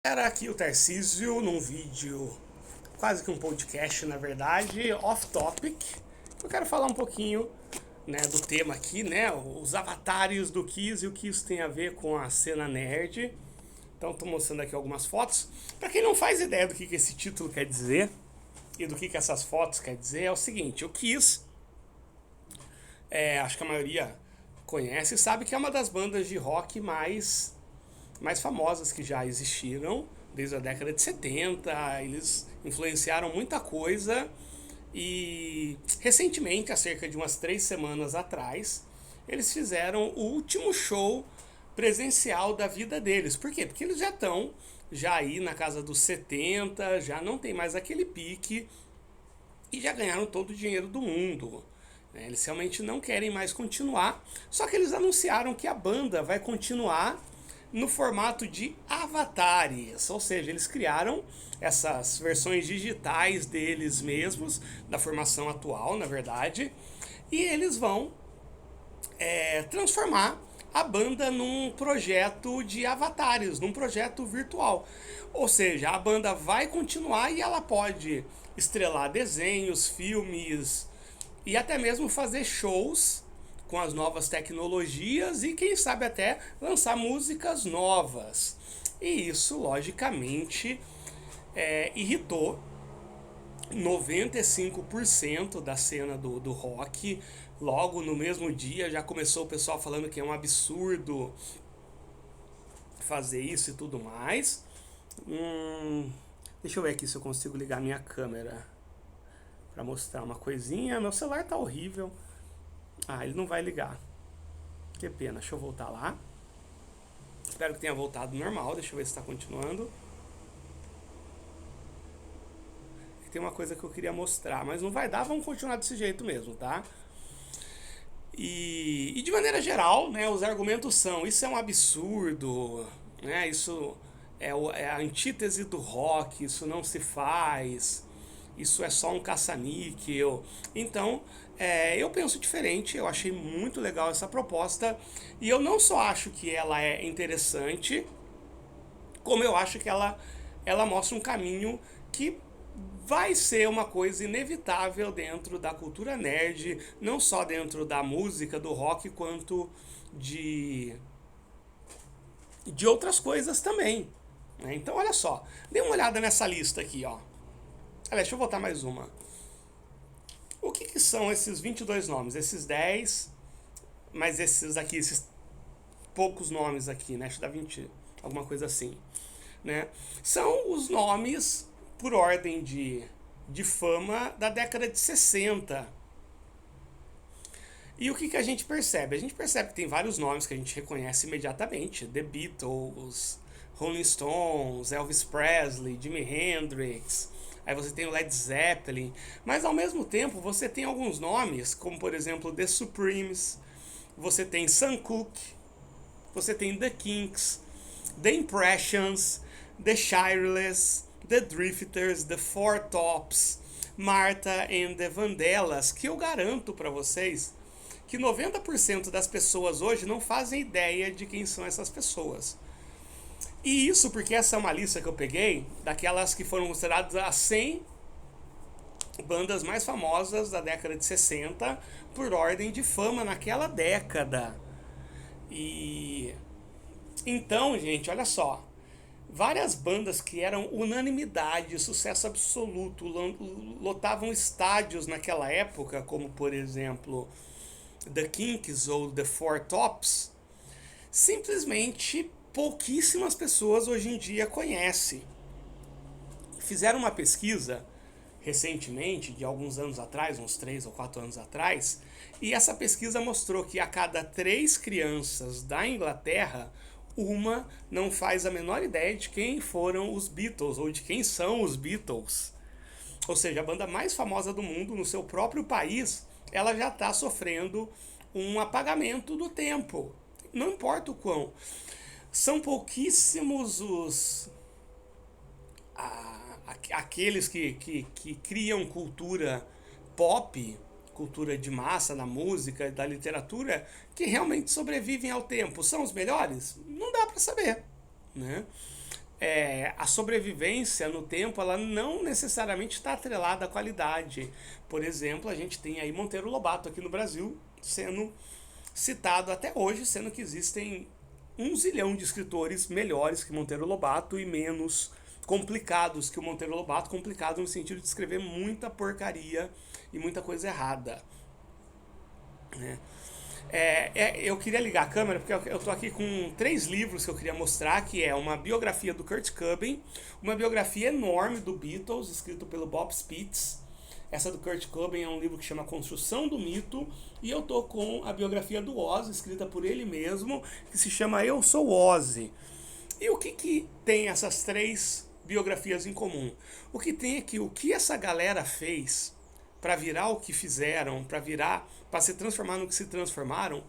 Era aqui o Tarcísio num vídeo, quase que um podcast na verdade, off-topic. Eu quero falar um pouquinho, né, do tema aqui, né, os avatares do Kiss e o que isso tem a ver com a cena nerd. Então estou mostrando aqui algumas fotos. Para quem não faz ideia do que esse título quer dizer e do que essas fotos quer dizer, é o seguinte: o Kiss, acho que a maioria conhece e sabe que é uma das bandas de rock mais famosas que já existiram desde a década de 70. Eles influenciaram muita coisa e recentemente, há cerca de umas 3 semanas atrás, eles fizeram o último show presencial da vida deles. Por quê? Porque eles já estão já aí na casa dos 70, já não tem mais aquele pique e já ganharam todo o dinheiro do mundo. Eles realmente não querem mais continuar, só que eles anunciaram que a banda vai continuar no formato de avatares, ou seja, eles criaram essas versões digitais deles mesmos, da formação atual, na verdade, e eles vão transformar a banda num projeto de avatares, num projeto virtual. Ou seja, a banda vai continuar e ela pode estrelar desenhos, filmes e até mesmo fazer shows com as novas tecnologias e quem sabe até lançar músicas novas. E isso, logicamente, irritou 95% da cena do rock. Logo no mesmo dia já começou o pessoal falando que é um absurdo fazer isso e tudo mais. Deixa eu ver aqui se eu consigo ligar minha câmera para mostrar uma coisinha. Meu celular tá horrível. Ah, ele não vai ligar. Que pena, deixa eu voltar lá. Espero que tenha voltado normal. Deixa eu ver se está continuando. Tem uma coisa que eu queria mostrar, mas não vai dar, vamos continuar desse jeito mesmo, tá? E de maneira geral, né, os argumentos são: isso é um absurdo, né, isso é a antítese do rock, isso não se faz, isso é só um caça-níquel. Então, eu penso diferente, eu achei muito legal essa proposta, e eu não só acho que ela é interessante, como eu acho que ela mostra um caminho que vai ser uma coisa inevitável dentro da cultura nerd, não só dentro da música, do rock, quanto de outras coisas também. Então, olha só, dê uma olhada nessa lista aqui, ó. Aliás, deixa eu botar mais uma. O que são esses 22 nomes? Esses 10, mas esses aqui, esses poucos nomes aqui, né? Acho que dá 20, alguma coisa assim, né? São os nomes por ordem de fama da década de 60. E o que a gente percebe? A gente percebe que tem vários nomes que a gente reconhece imediatamente: The Beatles, Rolling Stones, Elvis Presley, Jimi Hendrix. Aí você tem o Led Zeppelin. Mas ao mesmo tempo você tem alguns nomes, como por exemplo The Supremes, você tem Sam Cooke, você tem The Kinks, The Impressions, The Shirelles, The Drifters, The Four Tops, Martha and the Vandellas, que eu garanto para vocês que 90% das pessoas hoje não fazem ideia de quem são essas pessoas. E isso porque essa é uma lista que eu peguei daquelas que foram consideradas as 100 bandas mais famosas da década de 60 por ordem de fama naquela década. E então, gente, olha só. Várias bandas que eram unanimidade, sucesso absoluto, lotavam estádios naquela época, como por exemplo The Kinks ou The Four Tops, simplesmente pouquíssimas pessoas hoje em dia conhecem. Fizeram uma pesquisa recentemente, de alguns anos atrás, uns 3 ou 4 anos atrás, e essa pesquisa mostrou que a cada 3 crianças da Inglaterra, uma não faz a menor ideia de quem foram os Beatles ou de quem são os Beatles. Ou seja, a banda mais famosa do mundo no seu próprio país, ela já está sofrendo um apagamento do tempo. Não importa o quão. São pouquíssimos aqueles que criam cultura pop, cultura de massa na música, da literatura, que realmente sobrevivem ao tempo. São os melhores? Não dá para saber, né? a sobrevivência no tempo, ela não necessariamente está atrelada à qualidade. Por exemplo, a gente tem aí Monteiro Lobato aqui no Brasil sendo citado até hoje, sendo que existem 1 zilhão de escritores melhores que Monteiro Lobato e menos complicados que o Monteiro Lobato, complicado no sentido de escrever muita porcaria e muita coisa errada, né? Eu queria ligar a câmera porque eu tô aqui com 3 livros que eu queria mostrar, que é uma biografia do Kurt Cobain, uma biografia enorme do Beatles, escrito pelo Bob Spitz. Essa do Kurt Cobain é um livro que chama Construção do Mito, e eu tô com a biografia do Ozzy, escrita por ele mesmo, que se chama Eu Sou Ozzy. E o que tem essas 3 biografias em comum? O que tem é que o que essa galera fez para virar o que fizeram, para se transformar no que se transformaram,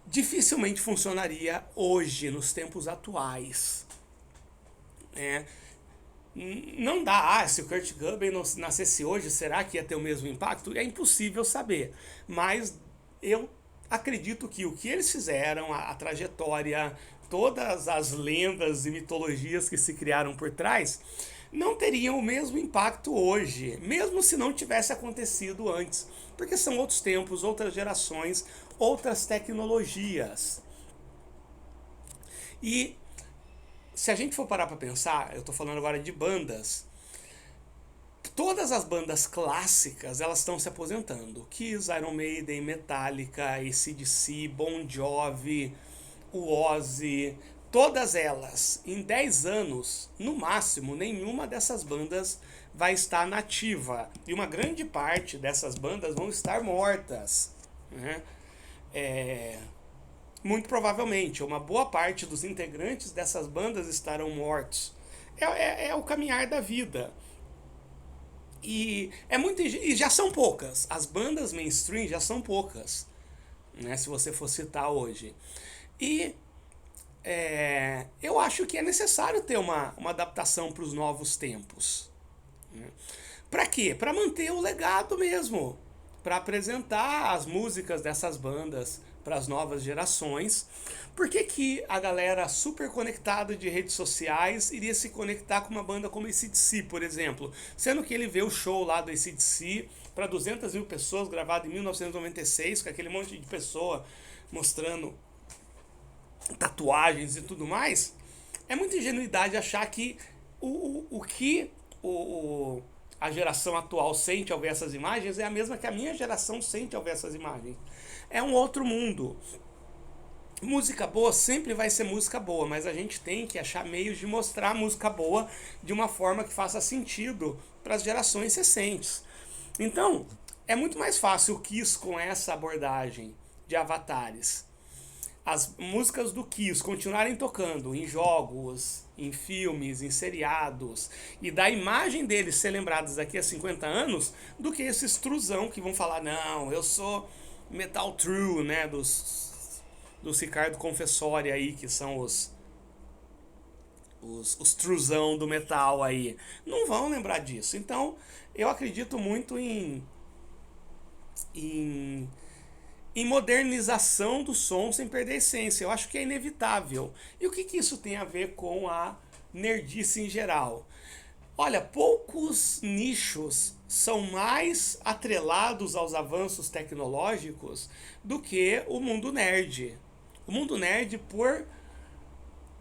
dificilmente funcionaria hoje, nos tempos atuais. É, não dá, se o Kurt Cobain nascesse hoje, será que ia ter o mesmo impacto? É impossível saber, mas eu acredito que o que eles fizeram, a trajetória, todas as lendas e mitologias que se criaram por trás, não teriam o mesmo impacto hoje, mesmo se não tivesse acontecido antes, porque são outros tempos, outras gerações, outras tecnologias. E se a gente for parar para pensar, eu estou falando agora de bandas, todas as bandas clássicas, elas estão se aposentando. Kiss, Iron Maiden, Metallica, AC/DC, Bon Jovi, o Ozzy, todas elas, em 10 anos, no máximo, nenhuma dessas bandas vai estar nativa. E uma grande parte dessas bandas vão estar mortas, né? Muito provavelmente, uma boa parte dos integrantes dessas bandas estarão mortos. É o caminhar da vida. E já são poucas. As bandas mainstream já são poucas, né, se você for citar hoje. E eu acho que é necessário ter uma adaptação para os novos tempos. Né? Para quê? Para manter o legado mesmo. Para apresentar as músicas dessas bandas para as novas gerações. Por que a galera super conectada de redes sociais iria se conectar com uma banda como AC/DC, por exemplo? Sendo que ele vê o show lá do AC/DC para 200 mil pessoas, gravado em 1996, com aquele monte de pessoa mostrando tatuagens e tudo mais. É muita ingenuidade achar que o que a geração atual sente ao ver essas imagens é a mesma que a minha geração sente ao ver essas imagens. É um outro mundo. Música boa sempre vai ser música boa, mas a gente tem que achar meios de mostrar a música boa de uma forma que faça sentido para as gerações recentes. Então, é muito mais fácil o Kiss com essa abordagem de avatares. As músicas do Kiss continuarem tocando em jogos, em filmes, em seriados, e da imagem deles ser lembradas daqui a 50 anos, do que esses truzão que vão falar, não, eu sou metal true, né, dos Ricardo Confessori aí, que são os truzão do metal aí. Não vão lembrar disso. Então, eu acredito muito em modernização do som sem perder a essência. Eu acho que é inevitável. E o que isso tem a ver com a nerdice em geral? Olha, poucos nichos são mais atrelados aos avanços tecnológicos do que o mundo nerd. O mundo nerd, por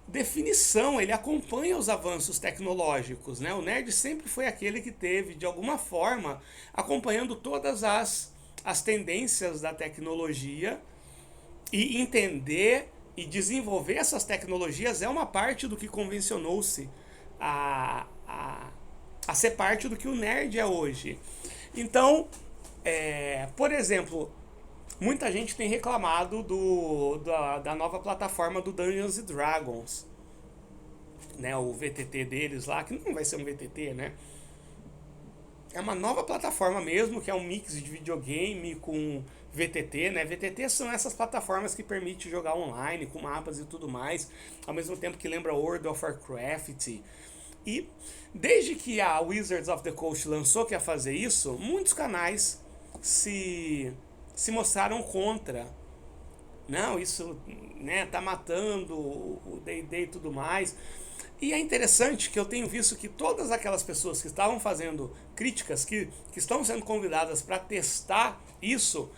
definição, ele acompanha os avanços tecnológicos, né? O nerd sempre foi aquele que teve, de alguma forma, acompanhando todas as tendências da tecnologia, e entender e desenvolver essas tecnologias é uma parte do que convencionou-se a ser parte do que o nerd é hoje. Então, por exemplo, muita gente tem reclamado da nova plataforma do Dungeons and Dragons, né, o VTT deles lá, que não vai ser um VTT, né? É uma nova plataforma mesmo, que é um mix de videogame com VTT, né? VTT são essas plataformas que permitem jogar online, com mapas e tudo mais, ao mesmo tempo que lembra World of Warcraft. E desde que a Wizards of the Coast lançou que ia fazer isso, muitos canais se mostraram contra. Não, isso, né, tá matando o D&D e tudo mais. E é interessante que eu tenho visto que todas aquelas pessoas que estavam fazendo críticas, que estão sendo convidadas para testar isso,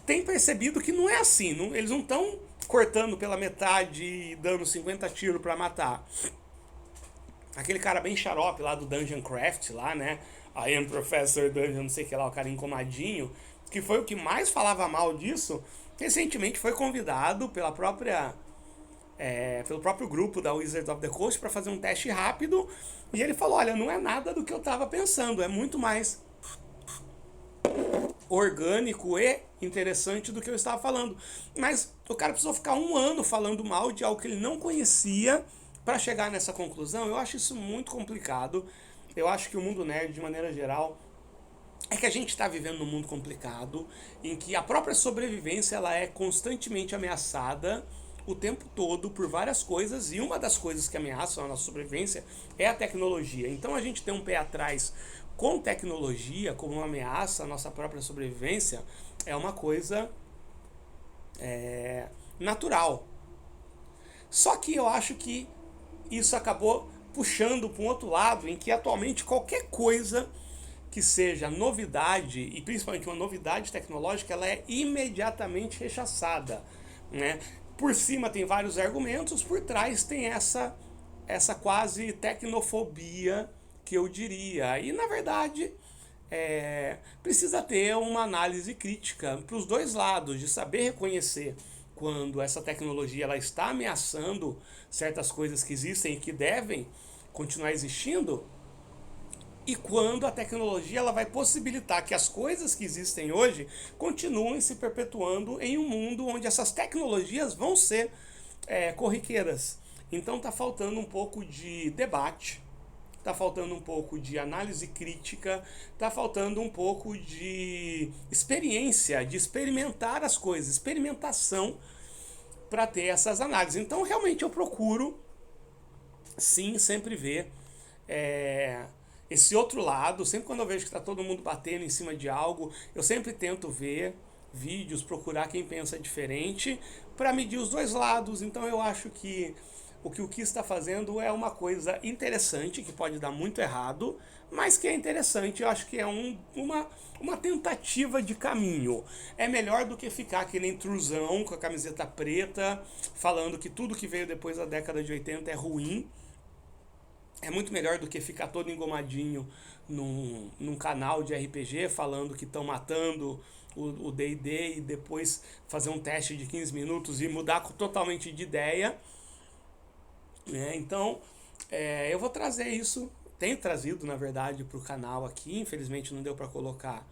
têm percebido que não é assim. Eles não estão cortando pela metade e dando 50 tiros para matar. Aquele cara bem xarope lá do Dungeon Craft lá, né? I am Professor Dungeon, não sei o que lá, o cara encomadinho, que foi o que mais falava mal disso, recentemente foi convidado pelo próprio grupo da Wizards of the Coast para fazer um teste rápido, e ele falou, olha, não é nada do que eu estava pensando, é muito mais orgânico e interessante do que eu estava falando. Mas o cara precisou ficar um ano falando mal de algo que ele não conhecia para chegar nessa conclusão. Eu acho isso muito complicado. Eu acho que o mundo nerd, de maneira geral, é que a gente está vivendo num mundo complicado, em que a própria sobrevivência ela é constantemente ameaçada o tempo todo por várias coisas, e uma das coisas que ameaçam a nossa sobrevivência é a tecnologia. Então a gente tem um pé atrás com tecnologia como uma ameaça à nossa própria sobrevivência é uma coisa natural. Só que eu acho que isso acabou puxando para um outro lado, em que atualmente qualquer coisa que seja novidade, e principalmente uma novidade tecnológica, ela é imediatamente rechaçada, né? Por cima tem vários argumentos, por trás tem essa quase tecnofobia que eu diria. E na verdade precisa ter uma análise crítica para os dois lados, de saber reconhecer quando essa tecnologia ela está ameaçando certas coisas que existem e que devem continuar existindo, e quando a tecnologia ela vai possibilitar que as coisas que existem hoje continuem se perpetuando em um mundo onde essas tecnologias vão ser corriqueiras. Então está faltando um pouco de debate, está faltando um pouco de análise crítica, está faltando um pouco de experiência, de experimentar as coisas, experimentação para ter essas análises. Então realmente eu procuro, sim, sempre ver esse outro lado. Sempre quando eu vejo que está todo mundo batendo em cima de algo, eu sempre tento ver vídeos, procurar quem pensa diferente para medir os dois lados. Então eu acho que o Kiss está fazendo é uma coisa interessante, que pode dar muito errado, mas que é interessante. Eu acho que é uma tentativa de caminho. É melhor do que ficar aquele intrusão com a camiseta preta, falando que tudo que veio depois da década de 80 é ruim. É muito melhor do que ficar todo engomadinho num canal de RPG falando que estão matando o D&D e depois fazer um teste de 15 minutos e mudar totalmente de ideia. Então, eu vou trazer isso, tenho trazido na verdade para o canal aqui, infelizmente não deu para colocar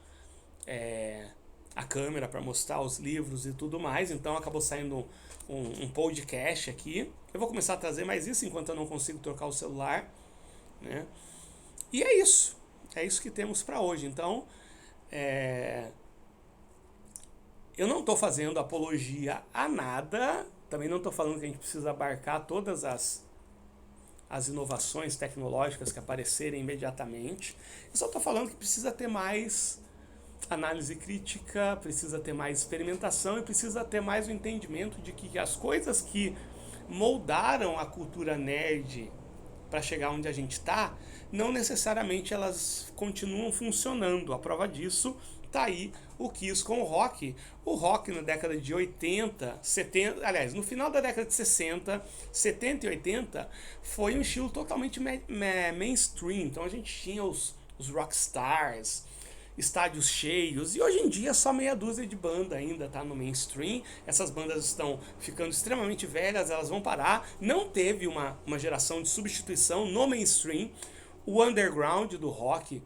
a câmera para mostrar os livros e tudo mais, então acabou saindo um podcast aqui. Eu vou começar a trazer mais isso enquanto eu não consigo trocar o celular, né? E é isso que temos para hoje. Então, eu não estou fazendo apologia a nada, também não estou falando que a gente precisa abarcar todas as inovações tecnológicas que aparecerem imediatamente. Eu só estou falando que precisa ter mais análise crítica, precisa ter mais experimentação e precisa ter mais o entendimento de que as coisas que moldaram a cultura nerd para chegar onde a gente está, não necessariamente elas continuam funcionando. A prova disso tá aí o Kiss com o rock. O rock na década de 80, 70, aliás, no final da década de 60, 70 e 80, foi um estilo totalmente mainstream. Então a gente tinha os rockstars, estádios cheios, e hoje em dia só meia dúzia de banda ainda tá no mainstream. Essas bandas estão ficando extremamente velhas, elas vão parar. Não teve uma geração de substituição no mainstream. O underground do rock,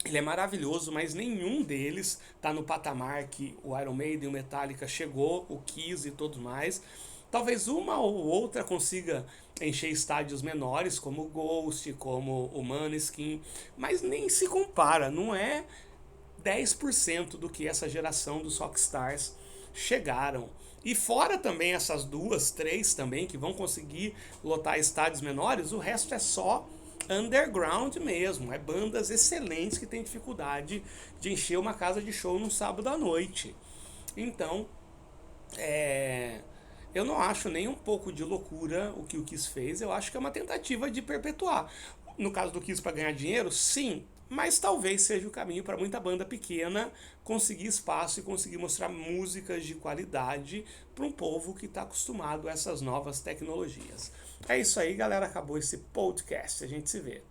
ele é maravilhoso, mas nenhum deles tá no patamar que o Iron Maiden, o Metallica chegou, o Kiss e todos mais. Talvez uma ou outra consiga encher estádios menores, como o Ghost, como o Måneskin, mas nem se compara, não é 10% do que essa geração dos rockstars chegaram. E fora também essas duas, três também, que vão conseguir lotar estádios menores, o resto é só underground mesmo, é bandas excelentes que têm dificuldade de encher uma casa de show num sábado à noite. Então, Eu não acho nem um pouco de loucura o que o Kiss fez, eu acho que é uma tentativa de perpetuar. No caso do Kiss para ganhar dinheiro, sim, mas talvez seja o caminho para muita banda pequena conseguir espaço e conseguir mostrar músicas de qualidade para um povo que está acostumado a essas novas tecnologias. É isso aí, galera. Acabou esse podcast. A gente se vê.